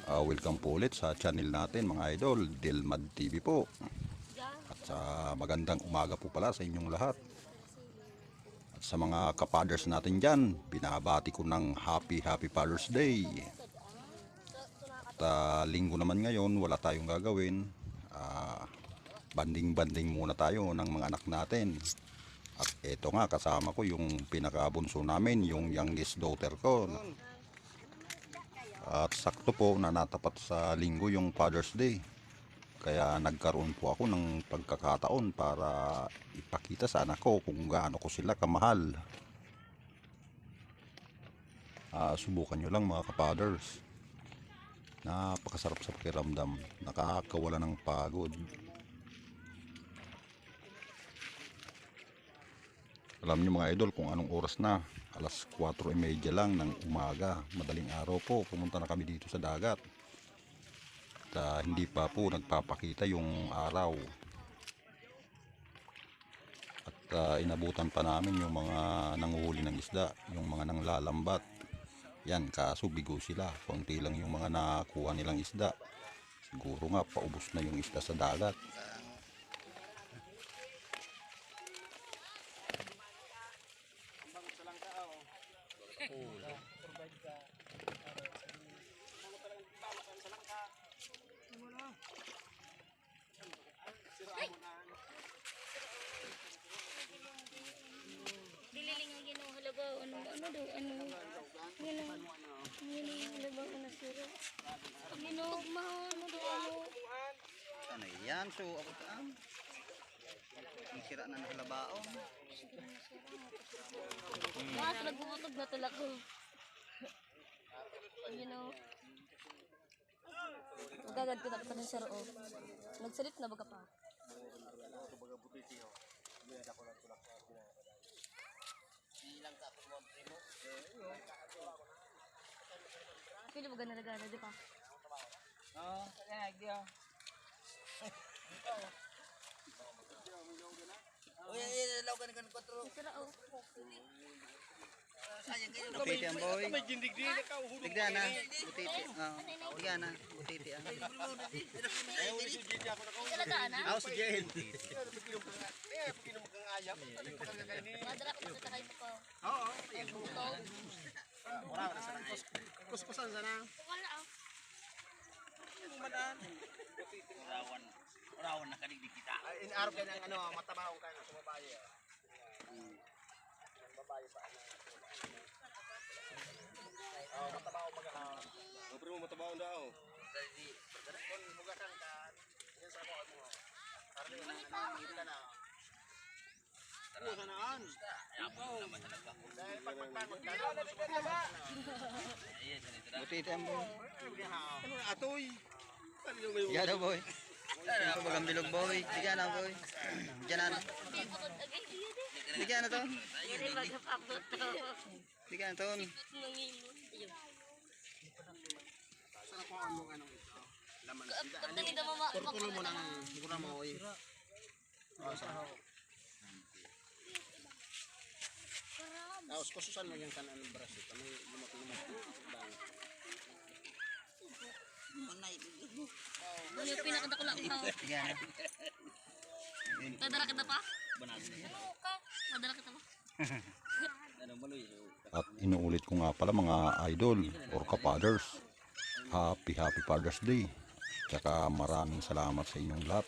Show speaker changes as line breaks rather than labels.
Welcome po ulit sa channel natin mga idol, Delmad TV po. At sa magandang umaga po pala sa inyong lahat. At sa mga kapaders natin dyan, binabati ko ng Happy Father's Day. At linggo naman ngayon, wala tayong gagawin. Banding-banding muna tayo ng mga anak natin. At eto nga, kasama ko yung pinakabunso namin, yung youngest daughter ko. At sakto po na natapat sa linggo yung Father's Day. Kaya nagkaroon po ako ng pagkakataon para ipakita sa anak ko kung gaano ko sila kamahal. Subukan nyo lang mga kapaders. Napakasarap sa pakiramdam. Nakakawala ng pagod. Alam nyo mga idol kung anong oras na. Alas 4:30 lang ng umaga. Madaling araw po. Pumunta na kami dito sa dagat. At hindi pa po nagpapakita yung araw. At inabutan pa namin yung mga nanguhuli ng isda. Yung mga nanglalambat. Yan, kaso bigo sila. Konti lang yung mga nakuha nilang isda. Siguro nga paubos na yung isda sa dagat.
Dililing ang ginoo halaga ano daw ano halaga ano sira ginoo ano daw ano
Ano yan? So, ako taan. Ang sira na nakalabao.
nagbubutog na tulak ko ginoo gagad ko nakita ng saro nagsalit na baga pa pili mo gana di pa
Oo, kaya nagdiyo. Uy, ilaw ka na ganun kontrol.
sira
Sayang kayo. Butiti ang boy. Tigda na. Butiti. Tigda na. Butiti ang.
talaga na
Ako si Jen.
madara ko sa takay mo ko
Oo.
wala
Kuskusan sana. Rawan na kadigdig kita.
In-arap ka ng ano, matabahong ka na sa babae. Babae pa. Oh, matabahong mag-ahon. Pero mo matabahong daw. Kung hugasan ka, yan sa ako mo. Para rin na na. Oo, sanaan. Dahil pagpagpagod ka,
Butiti ang boy.
ano atoy?
Tigda na boy. Ito bagang bilog boy. Tigda na boy. Tigda na. Tigda na to.
Dili magapakot to.
Tigda na to.
Mangimo. Ayun.
Sana ko ang mga anong ito. Laman sila.
Kapag hindi mo
Turtulo mo nang siguro mo oy. Oh, sa. Tapos kususan mo yung kanan ng braso. Kami lumot-lumot.
Ano yung pinakadako lang ka?
Tigda na.
Madara kita pa? Madara kita pa?
At inuulit ko nga pala mga idol or kapaders, Happy Father's Day. Tsaka maraming salamat sa inyong lahat.